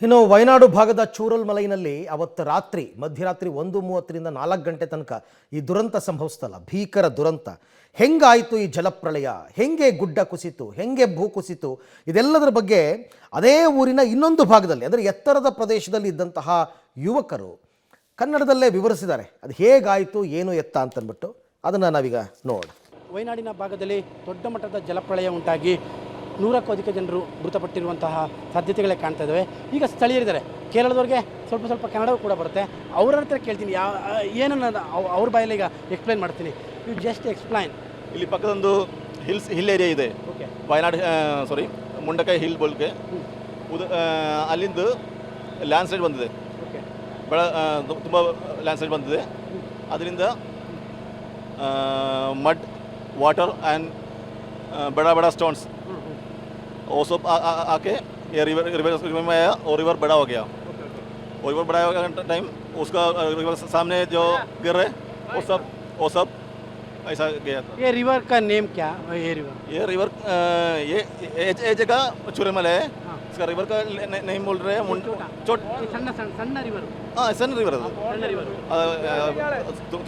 ಇನ್ನು ವಯನಾಡು ಭಾಗದ ಚೂರಲ್ಮಲೈನಲ್ಲಿ ಅವತ್ತು ರಾತ್ರಿ ಮಧ್ಯರಾತ್ರಿ 1:30ರಿಂದ 4 ಗಂಟೆ ತನಕ ಈ ದುರಂತ ಸಂಭವಿಸ್ತಲ್ಲ, ಭೀಕರ ದುರಂತ. ಹೆಂಗಾಯಿತು ಈ ಜಲಪ್ರಳಯ, ಹೆಂಗೆ ಗುಡ್ಡ ಕುಸಿತು, ಹೆಂಗೆ ಭೂ ಕುಸಿತು, ಇದೆಲ್ಲದರ ಬಗ್ಗೆ ಅದೇ ಊರಿನ ಇನ್ನೊಂದು ಭಾಗದಲ್ಲಿ ಅಂದರೆ ಎತ್ತರದ ಪ್ರದೇಶದಲ್ಲಿ ಇದ್ದಂತಹ ಯುವಕರು ಕನ್ನಡದಲ್ಲೇ ವಿವರಿಸಿದ್ದಾರೆ. ಅದು ಹೇಗಾಯಿತು ಏನು ಎತ್ತ ಅಂತಂದ್ಬಿಟ್ಟು ಅದನ್ನು ನಾವೀಗ ನೋಡಿ. ವಯನಾಡಿನ ಭಾಗದಲ್ಲಿ ದೊಡ್ಡ ಮಟ್ಟದ ಜಲಪ್ರಳಯ ಉಂಟಾಗಿ 100ಕ್ಕೂ ಅಧಿಕ ಜನರು ಮೃತಪಟ್ಟಿರುವಂತಹ ಸಾಧ್ಯತೆಗಳೇ ಕಾಣ್ತಾ ಇದ್ದಾವೆ. ಈಗ ಸ್ಥಳೀಯರಿದ್ದಾರೆ, ಕೇರಳದವ್ರಿಗೆ ಸ್ವಲ್ಪ ಕನ್ನಡವೂ ಕೂಡ ಬರುತ್ತೆ. ಅವ್ರ ಹತ್ರ ಕೇಳ್ತೀನಿ, ಏನನ್ನ ಅವ್ರ ಬಾಯಲ್ಲಿ ಈಗ ಎಕ್ಸ್ಪ್ಲೈನ್ ಮಾಡ್ತೀನಿ. You just explain. ಇಲ್ಲಿ ಪಕ್ಕದೊಂದು ಹಿಲ್ ಏರಿಯಾ ಇದೆ, ಓಕೆ, ವಯನಾಡು ಮುಂಡಕಾಯಿ ಹಿಲ್ ಬೋಲ್ಕೆ. ಅಲ್ಲಿಂದ ಲ್ಯಾಂಡ್ ಸ್ಲೈಡ್ ಬಂದಿದೆ, ಓಕೆ, ತುಂಬ ಲ್ಯಾಂಡ್ ಸ್ಲೈಡ್ ಬಂದಿದೆ. ಅದರಿಂದ ಮಡ್ ವಾಟರ್ ಆ್ಯಂड बड़ा स्टोन्स वो सब आके ये रिवर में आया और रिवर बड़ा हो गया. और रिवर बड़ा होगा टाइम उसका रिवर सामने जो गिर रहे वो सब ऐसा गया था. ये रिवर का नेम क्या? ये रिवर ये जगह चूरलमलई है. इसका रिवर का नहीं बोल रहे हैं, ಸಣ್ಣ रिवर. हाँ सಣ್ಣ रिवर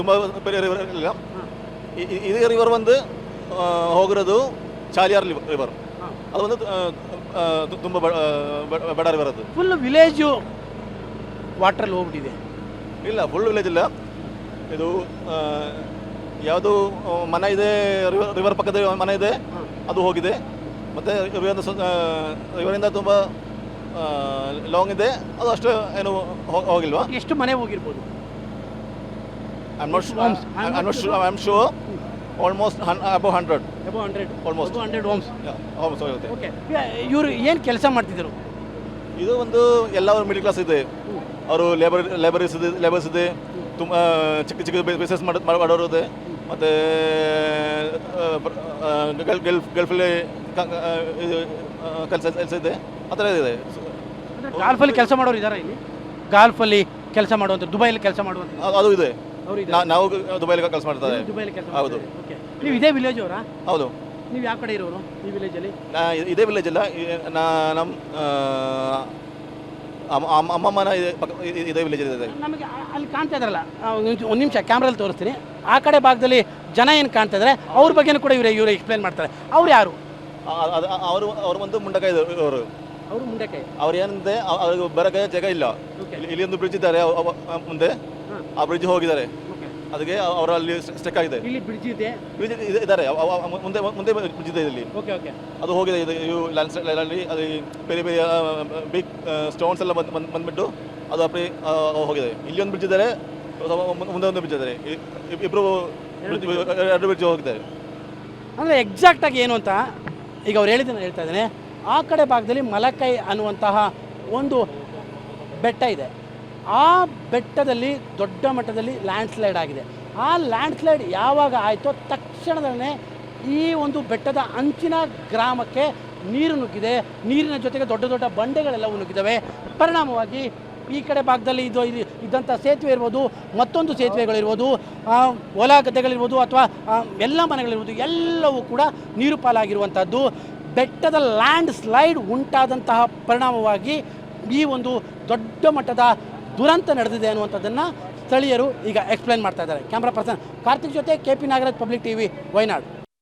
ತುಂಬ பெரிய रिवर ಇಲ್ಲ. ಇದು रिवर ಬಂದು ಹೋಗಿರೋದು ಚಾಲಿಯಾರ್ ರಿವರ್. ಅದು ಒಂದು ತುಂಬ ಬಡ ರಿವರ್. ಅದು ಫುಲ್ ವಿಲೇಜು ವಾಟ್ರಲ್ಲಿ ಹೋಗ್ಬಿಟ್ಟಿದೆ. ಇಲ್ಲ, ಫುಲ್ ವಿಲೇಜ್ ಇಲ್ಲ. ಇದು ಯಾವುದು ಮನೆ ಇದೆ, ರಿವರ್ ಪಕ್ಕದ ಮನೆ ಇದೆ, ಅದು ಹೋಗಿದೆ. ಮತ್ತು ರಿವರಿಂದ ತುಂಬ ಲಾಂಗ್ ಇದೆ, ಅದು ಅಷ್ಟು ಏನು ಹೋಗಿಲ್ವಾ. ಎಷ್ಟು ಮನೆ ಹೋಗಿರ್ಬೋದು? I am sure almost above 100. Almost 100 homes. ಹೋಗುತ್ತೆ. ಓಕೆ, ಇವರು ಏನು ಕೆಲಸ ಮಾಡ್ತಿದ್ರು? ಇದು ಒಂದು ಎಲ್ಲ ಮಿಡಲ್ ಕ್ಲಾಸ್ ಇದೆ. ಅವರು ಲೇಬರ್ಸ್ ಇದೆ, ತುಂಬ ಚಿಕ್ಕ ಬಿಸ್ನೆಸ್ ಮಾಡೋರು ಇದೆ. ಮತ್ತು ಗಲ್ಫಲ್ಲಿ ಕೆಲಸ ಇದೆ, ಆ ಥರ ಇದೆ. ಗಾಲ್ಫಲ್ಲಿ ಕೆಲಸ ಮಾಡೋರು ಇದ್ದಾರೆ ಇಲ್ಲಿ? ಗಾಲ್ಫಲ್ಲಿ ಕೆಲಸ ಮಾಡುವಂಥ, ದುಬೈಲಿ ಕೆಲಸ ಮಾಡುವಂಥ ಅದು ಇದೆ. ನಾವು ದುಬೈಲಿ ಕೆಲಸ ಮಾಡ್ತಾರೆ. ಹೌದು. ಓಕೆ, ನೀವು ಇದೇ ವಿಲೇಜ್ ಅವರಾ? ಹೌದು. ನೀವು ಯಾವ ಕಡೆ ಇರೋರು ಈ ವಿಲೇಜಲ್ಲಿ? ಇದೇ ವಿಲೇಜ್ ಅಲ್ಲ, ನಮ್ಮ ಅಮ್ಮಮ್ಮನ ಇದೇ ವಿಲೇಜ್ ಇದೆ. ನಮಗೆ ಅಲ್ಲಿ ಕಾಣ್ತಾ ಇದ್ರಲ್ಲ, ಒಂದು ನಿಮಿಷ ಕ್ಯಾಮ್ರಲ್ಲಿ ತೋರಿಸ್ತೀನಿ. ಆ ಕಡೆ ಭಾಗದಲ್ಲಿ ಜನ ಏನು ಕಾಣ್ತಾ ಇದ್ದಾರೆ ಅವ್ರ ಬಗ್ಗೆನೂ ಕೂಡ ಇವರು ಎಕ್ಸ್ಪ್ಲೇನ್ ಮಾಡ್ತಾರೆ. ಅವ್ರು ಯಾರು? ಅವರು ಒಂದು ಮುಂಡಕಾಯಿ ಅವರು. ಅವರು ಮುಂಡಕಾಯಿ. ಅವ್ರು ಏನಂದ್ರೆ ಅವ್ರಿಗೆ ಬರೋಕ್ಕೆ ಜಾಗ ಇಲ್ಲ. ಇಲ್ಲಿ ಒಂದು ಬ್ರಿಡ್ಜ್ ಇದ್ದಾರೆ ಮುಂದೆ, ಆ ಬ್ರಿಡ್ಜ್ ಹೋಗಿದ್ದಾರೆ. ಅದಕ್ಕೆ ಅವರು ಅಲ್ಲಿ ಸ್ಟೆಕ್ ಆಗಿದೆ. ಇಲ್ಲಿ ಬ್ರಿಡ್ಜ್ ಇದೆ, ಇದ್ದಾರೆ ಮುಂದೆ ಬ್ರಿಡ್ಜ್ ಇದೆ ಇಲ್ಲಿ. ಓಕೆ ಓಕೆ, ಅದು ಹೋಗಿದೆ. ಇದು ಲ್ಯಾಂಡ್ಸ್ಲೈಡಲ್ಲಿ ಅದು ಬೇರೆ ಬಿಗ್ ಸ್ಟೋನ್ಸ್ ಎಲ್ಲ ಬಂದ್ಬಿಟ್ಟು ಅದು ಅಪ್ಪಿ ಹೋಗಿದೆ. ಇಲ್ಲಿ ಒಂದು ಬ್ರಿಡ್ಜ್ ಇದ್ದಾರೆ, ಮುಂದೆ ಒಂದು ಬ್ರಿಡ್ಜ್ ಇದ್ದಾರೆ, ಇಬ್ಬರು ಎರಡು ಬ್ರಿಡ್ಜ್ ಹೋಗಿದ್ದಾರೆ. ಅಂದರೆ ಎಕ್ಸಾಕ್ಟಾಗಿ ಏನು ಅಂತ ಈಗ ಅವ್ರು ಹೇಳ್ತಾ ಇದ್ದೇನೆ. ಆ ಕಡೆ ಭಾಗದಲ್ಲಿ ಮಲಕೈ ಅನ್ನುವಂತಹ ಒಂದು ಬೆಟ್ಟ ಇದೆ. ಆ ಬೆಟ್ಟದಲ್ಲಿ ದೊಡ್ಡ ಮಟ್ಟದಲ್ಲಿ ಲ್ಯಾಂಡ್ ಸ್ಲೈಡ್ ಆಗಿದೆ. ಆ ಲ್ಯಾಂಡ್ ಸ್ಲೈಡ್ ಯಾವಾಗ ಆಯಿತೋ ತಕ್ಷಣದಲ್ಲೇ ಈ ಒಂದು ಬೆಟ್ಟದ ಅಂಚಿನ ಗ್ರಾಮಕ್ಕೆ ನೀರು ನುಗ್ಗಿದೆ. ನೀರಿನ ಜೊತೆಗೆ ದೊಡ್ಡ ದೊಡ್ಡ ಬಂಡೆಗಳೆಲ್ಲವೂ ನುಗ್ಗಿದ್ದಾವೆ. ಪರಿಣಾಮವಾಗಿ ಈ ಕಡೆ ಭಾಗದಲ್ಲಿ ಇದ್ದಂಥ ಸೇತುವೆ ಇರ್ಬೋದು, ಮತ್ತೊಂದು ಸೇತುವೆಗಳಿರ್ಬೋದು, ಹೊಲ ಗದ್ದೆಗಳಿರ್ಬೋದು, ಅಥವಾ ಎಲ್ಲ ಮನೆಗಳಿರ್ಬೋದು, ಎಲ್ಲವೂ ಕೂಡ ನೀರು ಪಾಲಾಗಿರುವಂಥದ್ದು. ಬೆಟ್ಟದ ಲ್ಯಾಂಡ್ ಸ್ಲೈಡ್ ಉಂಟಾದಂತಹ ಪರಿಣಾಮವಾಗಿ ಈ ಒಂದು ದೊಡ್ಡ ಮಟ್ಟದ ದುರಂತ ನಡೆದಿದೆ ಅನ್ನುವಂಥದ್ದನ್ನು ಸ್ಥಳೀಯರು ಈಗ ಎಕ್ಸ್ಪ್ಲೈನ್ ಮಾಡ್ತಾ ಇದ್ದಾರೆ. ಕ್ಯಾಮ್ರಾ ಪರ್ಸನ್ ಕಾರ್ತಿಕ್ ಜೊತೆ KP Nagaraj, public TV, Wayanad.